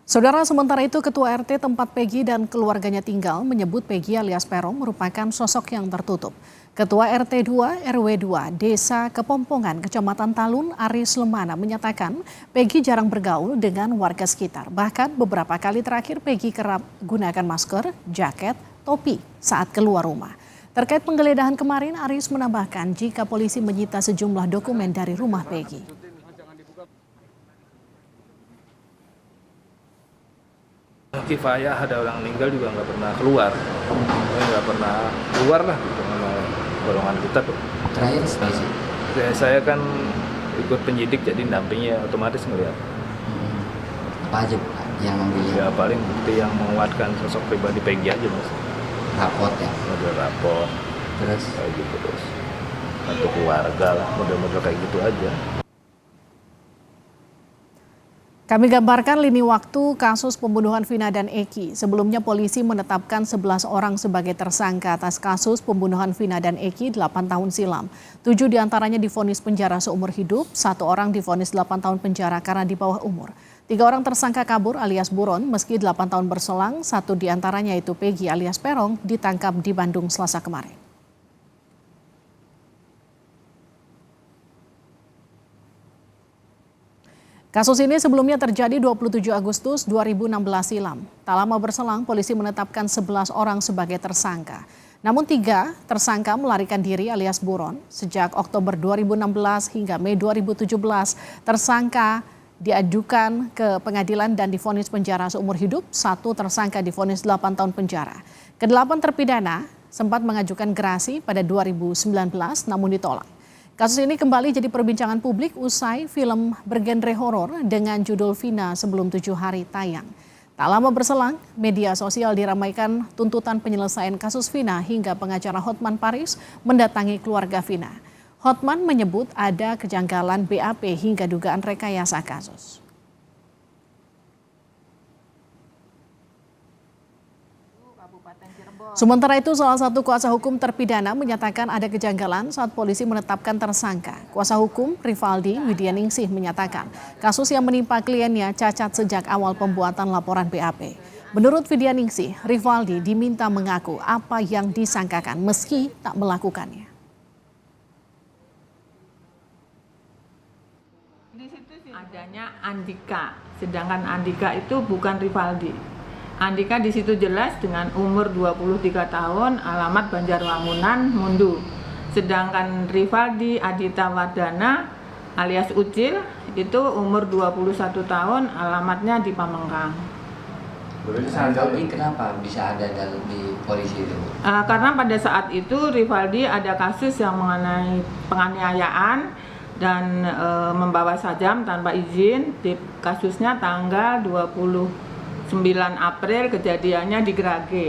Saudara, sementara itu Ketua RT tempat Peggy dan keluarganya tinggal menyebut Peggy alias Peron merupakan sosok yang tertutup. Ketua RT 2 RW 2 Desa Kepompongan, Kecamatan Talun, Aris Lemana menyatakan Peggy jarang bergaul dengan warga sekitar. Bahkan beberapa kali terakhir Peggy kerap gunakan masker, jaket, topi saat keluar rumah. Terkait penggeledahan kemarin, Aris menambahkan jika polisi menyita sejumlah dokumen dari rumah Peggy. Kifayah ada orang meninggal juga nggak pernah keluar lah gitu sama golongan kita tuh. Terakhir spesies. Saya kan ikut penyidik jadi dampingnya otomatis ngeliat. Apa aja yang ngambil? Ya paling bukti yang menguatkan sosok pribadi Peggy aja mas. Raport ya? Model rapor. Terus? Kayak gitu terus. Untuk keluarga lah, model-model kayak gitu aja. Kami gambarkan lini waktu kasus pembunuhan Vina dan Eki. Sebelumnya polisi menetapkan 11 orang sebagai tersangka atas kasus pembunuhan Vina dan Eki 8 tahun silam. 7 diantaranya divonis penjara seumur hidup, 1 orang divonis 8 tahun penjara karena di bawah umur. 3 orang tersangka kabur alias buron meski 8 tahun berselang, 1 diantaranya yaitu Peggy alias Peron ditangkap di Bandung Selasa kemarin. Kasus ini sebelumnya terjadi 27 Agustus 2016 silam. Tak lama berselang, polisi menetapkan 11 orang sebagai tersangka. Namun 3 tersangka melarikan diri alias buron. Sejak Oktober 2016 hingga Mei 2017, tersangka diajukan ke pengadilan dan divonis penjara seumur hidup. 1 tersangka divonis 8 tahun penjara. Ke-8 terpidana sempat mengajukan gerasi pada 2019 namun ditolak. Kasus ini kembali jadi perbincangan publik usai film bergenre horor dengan judul Vina sebelum 7 hari tayang. Tak lama berselang, media sosial diramaikan tuntutan penyelesaian kasus Vina hingga pengacara Hotman Paris mendatangi keluarga Vina. Hotman menyebut ada kejanggalan BAP hingga dugaan rekayasa kasus. Sementara itu, salah satu kuasa hukum terpidana menyatakan ada kejanggalan saat polisi menetapkan tersangka. Kuasa hukum Rivaldi Widianingsih menyatakan kasus yang menimpa kliennya cacat sejak awal pembuatan laporan BAP. Menurut Widianingsih, Rivaldi diminta mengaku apa yang disangkakan meski tak melakukannya. Di situ adanya Andika, sedangkan Andika itu bukan Rivaldi. Andika di situ jelas dengan umur 23 tahun, alamat Banjarwangunan, Mundu. Sedangkan Rivaldi Adita Wardana alias Ucil itu umur 21 tahun, alamatnya di Pamengkang. Rivaldi kenapa bisa ada di polisi itu? Karena pada saat itu Rivaldi ada kasus yang mengenai penganiayaan dan membawa sajam tanpa izin. Di kasusnya tanggal 29 April, kejadiannya di Grage.